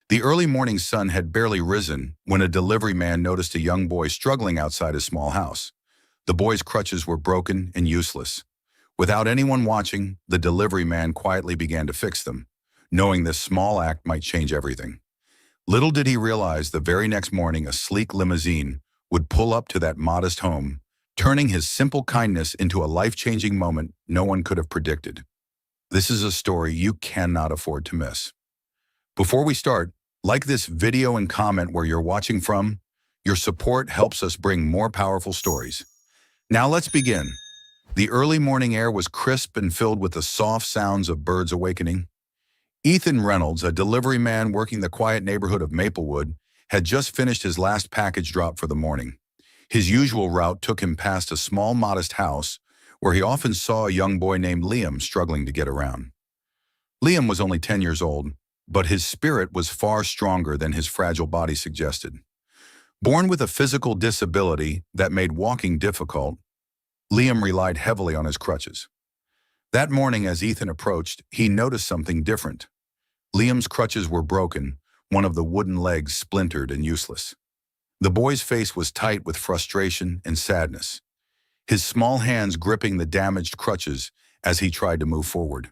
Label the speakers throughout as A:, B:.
A: The early morning sun had barely risen when a delivery man noticed a young boy struggling outside his small house. The boy's crutches were broken and useless. Without anyone watching, the delivery man quietly began to fix them, knowing this small act might change everything. Little did he realize the very next morning a sleek limousine would pull up to that modest home, turning his simple kindness into a life-changing moment no one could have predicted. This is a story you cannot afford to miss. Before we start, like this video and comment where you're watching from. Your support helps us bring more powerful stories. Now let's begin. The early morning air was crisp and filled with the soft sounds of birds awakening. Ethan Reynolds, a delivery man working the quiet neighborhood of Maplewood, had just finished his last package drop for the morning. His usual route took him past a small, modest house where he often saw a young boy named Liam struggling to get around. Liam was only 10 years old, but his spirit was far stronger than his fragile body suggested. Born with a physical disability that made walking difficult, Liam relied heavily on his crutches. That morning, as Ethan approached, he noticed something different. Liam's crutches were broken, one of the wooden legs splintered and useless. The boy's face was tight with frustration and sadness, his small hands gripping the damaged crutches as he tried to move forward.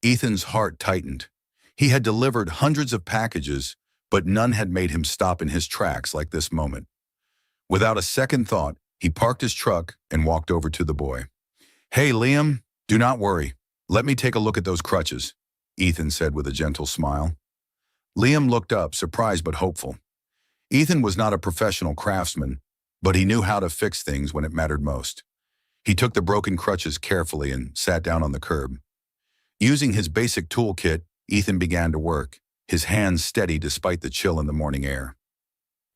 A: Ethan's heart tightened. He had delivered hundreds of packages, but none had made him stop in his tracks like this moment. Without a second thought, he parked his truck and walked over to the boy. "Hey, Liam, do not worry. Let me take a look at those crutches," Ethan said with a gentle smile. Liam looked up, surprised but hopeful. Ethan was not a professional craftsman, but he knew how to fix things when it mattered most. He took the broken crutches carefully and sat down on the curb. Using his basic toolkit, Ethan began to work, his hands steady despite the chill in the morning air.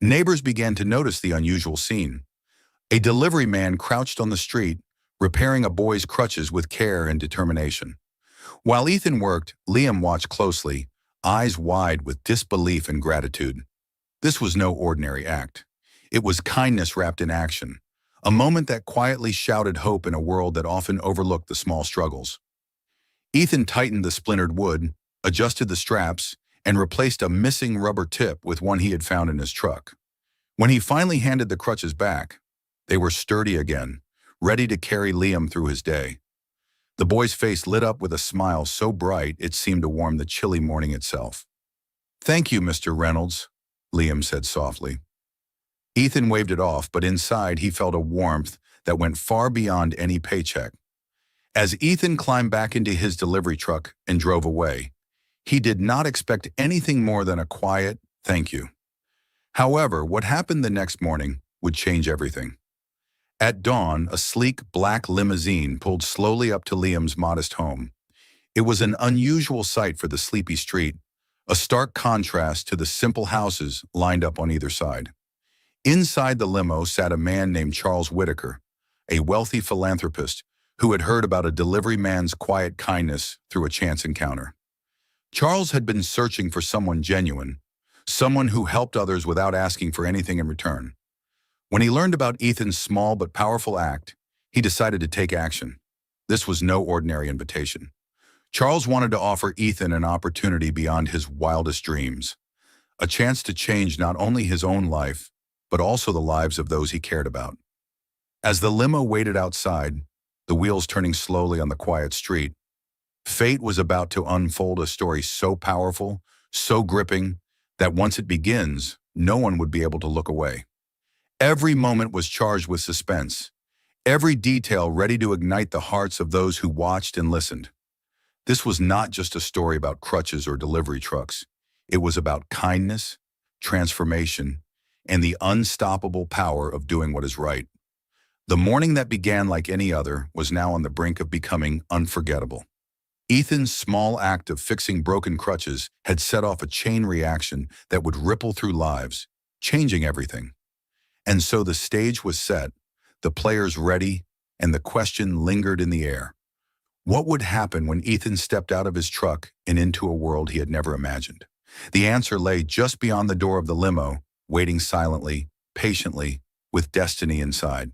A: Neighbors began to notice the unusual scene. A delivery man crouched on the street, repairing a boy's crutches with care and determination. While Ethan worked, Liam watched closely, eyes wide with disbelief and gratitude. This was no ordinary act. It was kindness wrapped in action, a moment that quietly shouted hope in a world that often overlooked the small struggles. Ethan tightened the splintered wood, adjusted the straps, and replaced a missing rubber tip with one he had found in his truck. When he finally handed the crutches back, they were sturdy again, ready to carry Liam through his day. The boy's face lit up with a smile so bright it seemed to warm the chilly morning itself. "Thank you, Mr. Reynolds," Liam said softly. Ethan waved it off, but inside he felt a warmth that went far beyond any paycheck. As Ethan climbed back into his delivery truck and drove away, he did not expect anything more than a quiet thank you. However, what happened the next morning would change everything. At dawn, a sleek black limousine pulled slowly up to Liam's modest home. It was an unusual sight for the sleepy street, a stark contrast to the simple houses lined up on either side. Inside the limo sat a man named Charles Whitaker, a wealthy philanthropist who had heard about a delivery man's quiet kindness through a chance encounter. Charles had been searching for someone genuine, someone who helped others without asking for anything in return. When he learned about Ethan's small but powerful act, he decided to take action. This was no ordinary invitation. Charles wanted to offer Ethan an opportunity beyond his wildest dreams, a chance to change not only his own life, but also the lives of those he cared about. As the limo waited outside, the wheels turning slowly on the quiet street, fate was about to unfold a story so powerful, so gripping, that once it begins, no one would be able to look away. Every moment was charged with suspense, every detail ready to ignite the hearts of those who watched and listened. This was not just a story about crutches or delivery trucks. It was about kindness, transformation, and the unstoppable power of doing what is right. The morning that began like any other was now on the brink of becoming unforgettable. Ethan's small act of fixing broken crutches had set off a chain reaction that would ripple through lives, changing everything. And so the stage was set, the players ready, and the question lingered in the air. What would happen when Ethan stepped out of his truck and into a world he had never imagined? The answer lay just beyond the door of the limo, waiting silently, patiently, with destiny inside.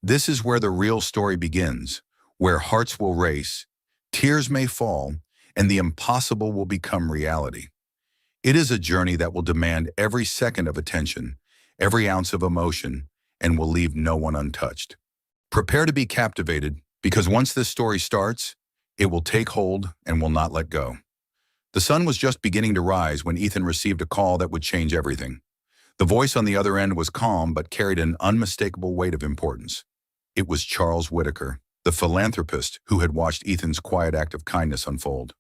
A: This is where the real story begins, where hearts will race, tears may fall, and the impossible will become reality. It is a journey that will demand every second of attention, every ounce of emotion, and will leave no one untouched. Prepare to be captivated, because once this story starts, it will take hold and will not let go. The sun was just beginning to rise when Ethan received a call that would change everything. The voice on the other end was calm but carried an unmistakable weight of importance. It was Charles Whitaker, the philanthropist who had watched Ethan's quiet act of kindness unfold.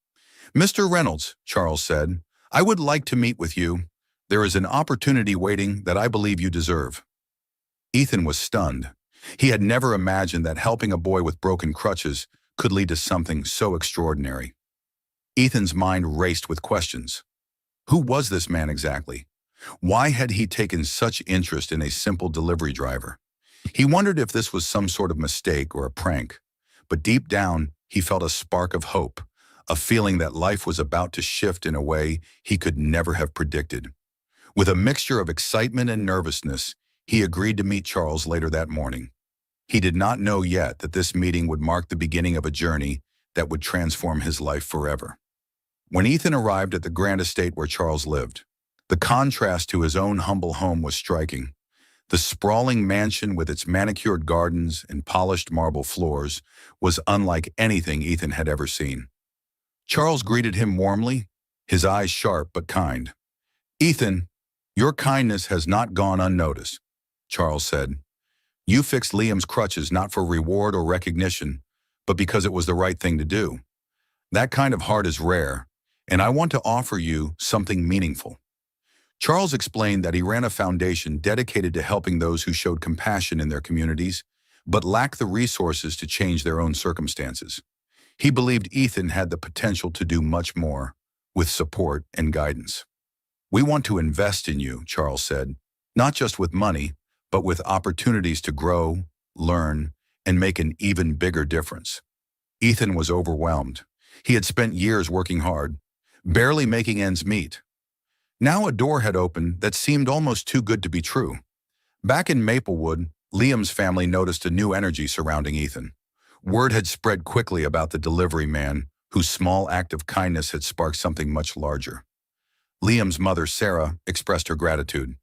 A: "Mr. Reynolds," Charles said, "I would like to meet with you. There is an opportunity waiting that I believe you deserve." Ethan was stunned. He had never imagined that helping a boy with broken crutches could lead to something so extraordinary. Ethan's mind raced with questions. Who was this man exactly? Why had he taken such interest in a simple delivery driver? He wondered if this was some sort of mistake or a prank, but deep down, he felt a spark of hope, a feeling that life was about to shift in a way he could never have predicted. With a mixture of excitement and nervousness, he agreed to meet Charles later that morning. He did not know yet that this meeting would mark the beginning of a journey that would transform his life forever. When Ethan arrived at the grand estate where Charles lived, the contrast to his own humble home was striking. The sprawling mansion with its manicured gardens and polished marble floors was unlike anything Ethan had ever seen. Charles greeted him warmly, his eyes sharp but kind. "Ethan, your kindness has not gone unnoticed," Charles said. "You fixed Liam's crutches not for reward or recognition, but because it was the right thing to do. That kind of heart is rare, and I want to offer you something meaningful." Charles explained that he ran a foundation dedicated to helping those who showed compassion in their communities, but lacked the resources to change their own circumstances. He believed Ethan had the potential to do much more, with support and guidance. "We want to invest in you," Charles said, "not just with money, but with opportunities to grow, learn, and make an even bigger difference." Ethan was overwhelmed. He had spent years working hard, barely making ends meet. Now a door had opened that seemed almost too good to be true. Back in Maplewood, Liam's family noticed a new energy surrounding Ethan. Word had spread quickly about the delivery man, whose small act of kindness had sparked something much larger. Liam's mother, Sarah, expressed her gratitude.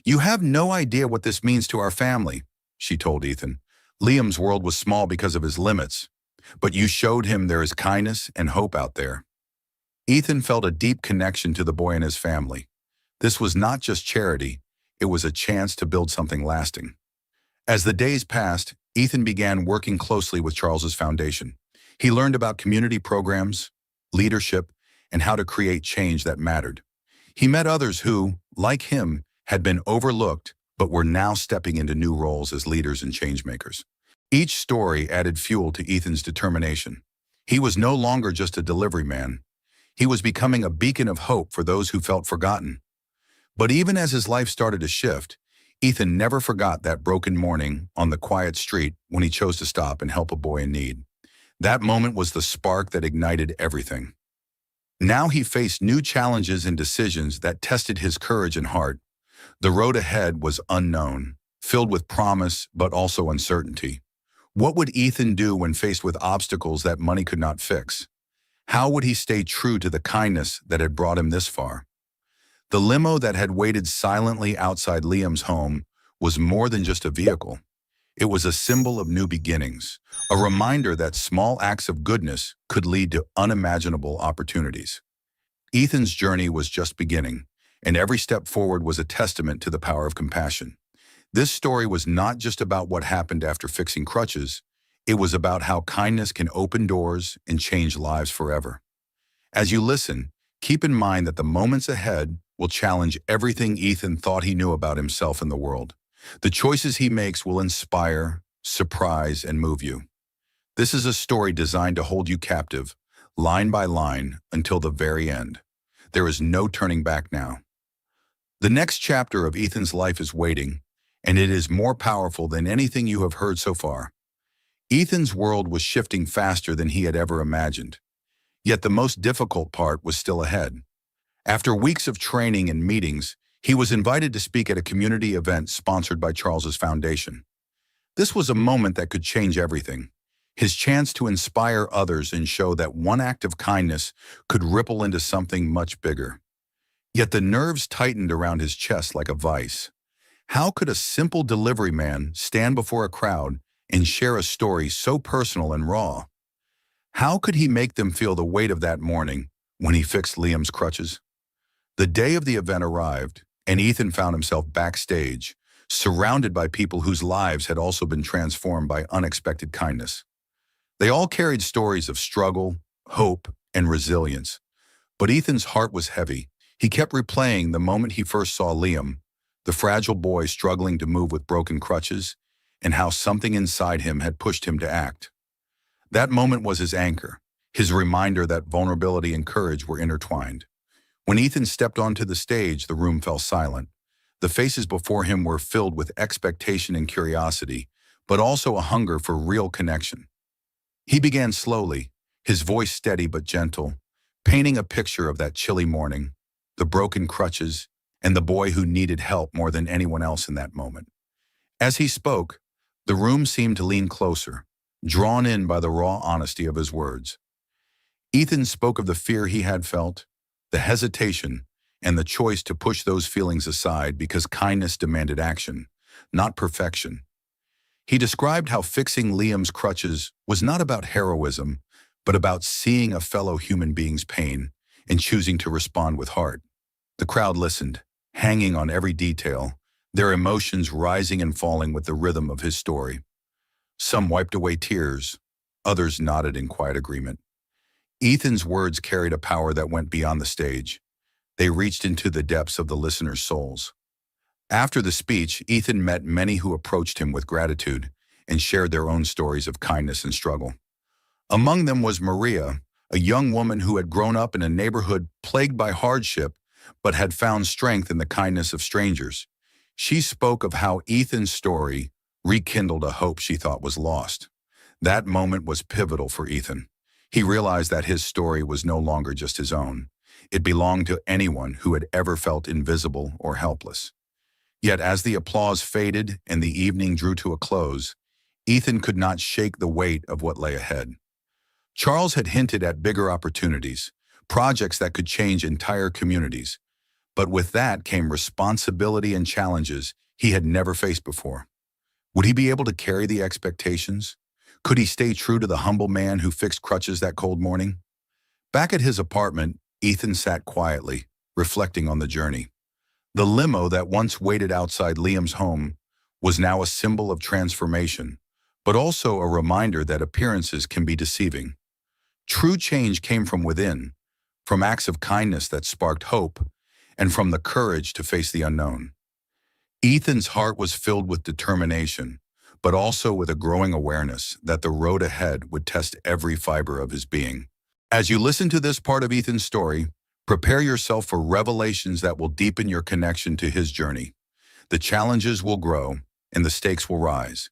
A: "You have no idea what this means to our family," she told Ethan. "Liam's world was small because of his limits, but you showed him there is kindness and hope out there." Ethan felt a deep connection to the boy and his family. This was not just charity, it was a chance to build something lasting. As the days passed, Ethan began working closely with Charles's foundation. He learned about community programs, leadership, and how to create change that mattered. He met others who, like him, had been overlooked but were now stepping into new roles as leaders and changemakers. Each story added fuel to Ethan's determination. He was no longer just a delivery man. He was becoming a beacon of hope for those who felt forgotten. But even as his life started to shift, Ethan never forgot that broken morning on the quiet street when he chose to stop and help a boy in need. That moment was the spark that ignited everything. Now he faced new challenges and decisions that tested his courage and heart. The road ahead was unknown, filled with promise but also uncertainty. What would Ethan do when faced with obstacles that money could not fix? How would he stay true to the kindness that had brought him this far? The limo that had waited silently outside Liam's home was more than just a vehicle. It was a symbol of new beginnings, a reminder that small acts of goodness could lead to unimaginable opportunities. Ethan's journey was just beginning, and every step forward was a testament to the power of compassion. This story was not just about what happened after fixing crutches. It was about how kindness can open doors and change lives forever. As you listen, keep in mind that the moments ahead will challenge everything Ethan thought he knew about himself and the world. The choices he makes will inspire, surprise, and move you. This is a story designed to hold you captive, line by line, until the very end. There is no turning back now. The next chapter of Ethan's life is waiting, and it is more powerful than anything you have heard so far. Ethan's world was shifting faster than he had ever imagined. Yet the most difficult part was still ahead. After weeks of training and meetings, he was invited to speak at a community event sponsored by Charles's foundation. This was a moment that could change everything. His chance to inspire others and show that one act of kindness could ripple into something much bigger. Yet the nerves tightened around his chest like a vice. How could a simple delivery man stand before a crowd and share a story so personal and raw? How could he make them feel the weight of that morning when he fixed Liam's crutches? The day of the event arrived, and Ethan found himself backstage, surrounded by people whose lives had also been transformed by unexpected kindness. They all carried stories of struggle, hope, and resilience. But Ethan's heart was heavy. He kept replaying the moment he first saw Liam, the fragile boy struggling to move with broken crutches, and how something inside him had pushed him to act. That moment was his anchor, his reminder that vulnerability and courage were intertwined. When Ethan stepped onto the stage, the room fell silent. The faces before him were filled with expectation and curiosity, but also a hunger for real connection. He began slowly, his voice steady but gentle, painting a picture of that chilly morning, the broken crutches, and the boy who needed help more than anyone else in that moment. As he spoke, the room seemed to lean closer, drawn in by the raw honesty of his words. Ethan spoke of the fear he had felt, the hesitation, and the choice to push those feelings aside because kindness demanded action, not perfection. He described how fixing Liam's crutches was not about heroism, but about seeing a fellow human being's pain and choosing to respond with heart. The crowd listened, hanging on every detail, their emotions rising and falling with the rhythm of his story. Some wiped away tears, others nodded in quiet agreement. Ethan's words carried a power that went beyond the stage. They reached into the depths of the listeners' souls. After the speech, Ethan met many who approached him with gratitude and shared their own stories of kindness and struggle. Among them was Maria, a young woman who had grown up in a neighborhood plagued by hardship but had found strength in the kindness of strangers. She spoke of how Ethan's story rekindled a hope she thought was lost. That moment was pivotal for Ethan. He realized that his story was no longer just his own. It belonged to anyone who had ever felt invisible or helpless. Yet as the applause faded and the evening drew to a close, Ethan could not shake the weight of what lay ahead. Charles had hinted at bigger opportunities, projects that could change entire communities. But with that came responsibility and challenges he had never faced before. Would he be able to carry the expectations? Could he stay true to the humble man who fixed crutches that cold morning? Back at his apartment, Ethan sat quietly, reflecting on the journey. The limo that once waited outside Liam's home was now a symbol of transformation, but also a reminder that appearances can be deceiving. True change came from within, from acts of kindness that sparked hope, and from the courage to face the unknown. Ethan's heart was filled with determination, but also with a growing awareness that the road ahead would test every fiber of his being. As you listen to this part of Ethan's story, prepare yourself for revelations that will deepen your connection to his journey. The challenges will grow, and the stakes will rise.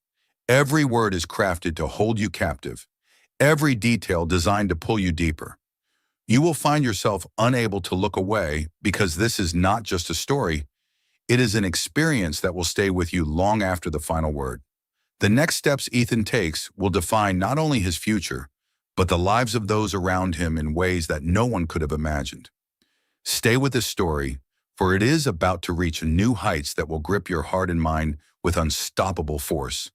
A: Every word is crafted to hold you captive, every detail designed to pull you deeper. You will find yourself unable to look away because this is not just a story, it is an experience that will stay with you long after the final word. The next steps Ethan takes will define not only his future, but the lives of those around him in ways that no one could have imagined. Stay with this story, for it is about to reach new heights that will grip your heart and mind with unstoppable force.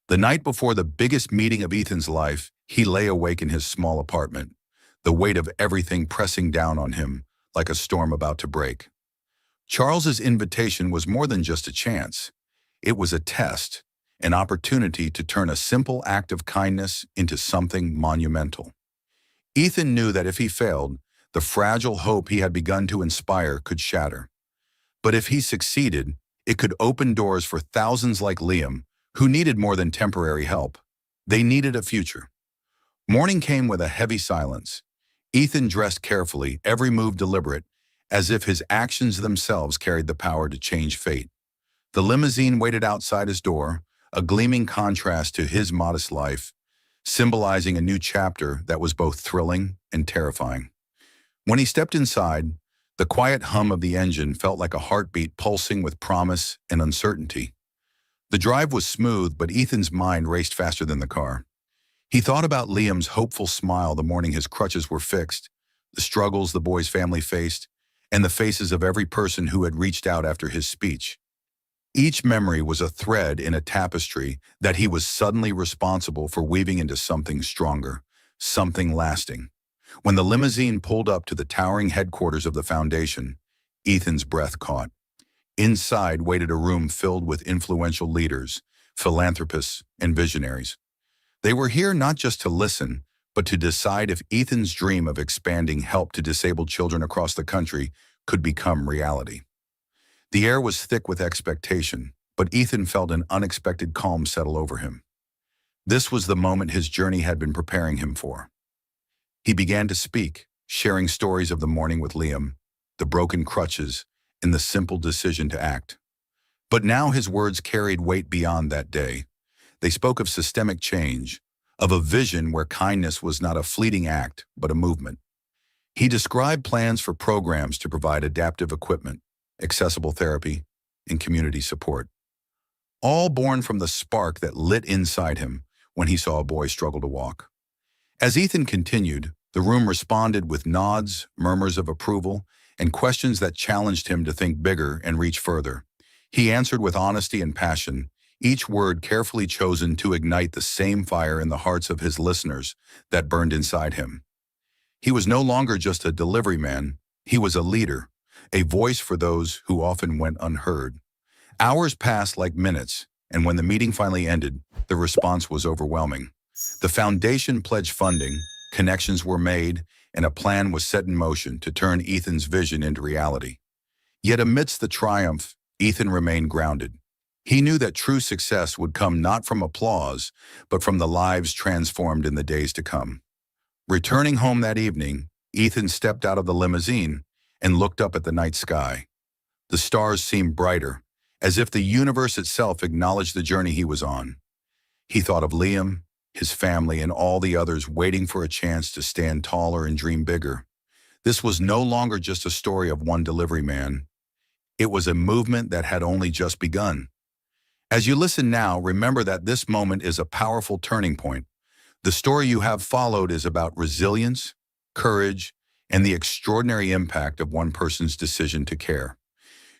A: The night before the biggest meeting of Ethan's life, he lay awake in his small apartment, the weight of everything pressing down on him like a storm about to break. Charles's invitation was more than just a chance. It was a test, an opportunity to turn a simple act of kindness into something monumental. Ethan knew that if he failed, the fragile hope he had begun to inspire could shatter. But if he succeeded, it could open doors for thousands like Liam, who needed more than temporary help. They needed a future. Morning came with a heavy silence. Ethan dressed carefully, every move deliberate, as if his actions themselves carried the power to change fate. The limousine waited outside his door, a gleaming contrast to his modest life, symbolizing a new chapter that was both thrilling and terrifying. When he stepped inside, the quiet hum of the engine felt like a heartbeat pulsing with promise and uncertainty. The drive was smooth, but Ethan's mind raced faster than the car. He thought about Liam's hopeful smile the morning his crutches were fixed, the struggles the boy's family faced, and the faces of every person who had reached out after his speech. Each memory was a thread in a tapestry that he was suddenly responsible for weaving into something stronger, something lasting. When the limousine pulled up to the towering headquarters of the foundation, Ethan's breath caught. Inside waited a room filled with influential leaders, philanthropists, and visionaries. They were here not just to listen, but to decide if Ethan's dream of expanding help to disabled children across the country could become reality. The air was thick with expectation, but Ethan felt an unexpected calm settle over him. This was the moment his journey had been preparing him for. He began to speak, sharing stories of the morning with Liam, the broken crutches, and the simple decision to act. But now his words carried weight beyond that day. They spoke of systemic change, of a vision where kindness was not a fleeting act, but a movement. He described plans for programs to provide adaptive equipment, accessible therapy, and community support. All born from the spark that lit inside him when he saw a boy struggle to walk. As Ethan continued, the room responded with nods, murmurs of approval, and questions that challenged him to think bigger and reach further. He answered with honesty and passion, each word carefully chosen to ignite the same fire in the hearts of his listeners that burned inside him. He was no longer just a delivery man, he was a leader, a voice for those who often went unheard. Hours passed like minutes, and when the meeting finally ended, the response was overwhelming. The foundation pledged funding, connections were made, and a plan was set in motion to turn Ethan's vision into reality. Yet amidst the triumph, Ethan remained grounded. He knew that true success would come not from applause, but from the lives transformed in the days to come. Returning home that evening, Ethan stepped out of the limousine and looked up at the night sky. The stars seemed brighter, as if the universe itself acknowledged the journey he was on. He thought of Liam, his family, and all the others waiting for a chance to stand taller and dream bigger. This was no longer just a story of one delivery man. It was a movement that had only just begun. As you listen now, remember that this moment is a powerful turning point. The story you have followed is about resilience, courage, and the extraordinary impact of one person's decision to care.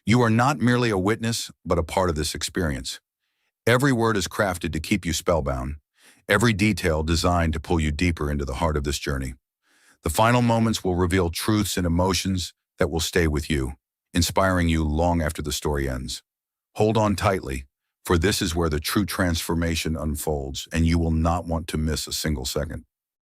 A: You are not merely a witness, but a part of this experience. Every word is crafted to keep you spellbound, every detail designed to pull you deeper into the heart of this journey. The final moments will reveal truths and emotions that will stay with you, inspiring you long after the story ends. Hold on tightly, for this is where the true transformation unfolds, and you will not want to miss a single second.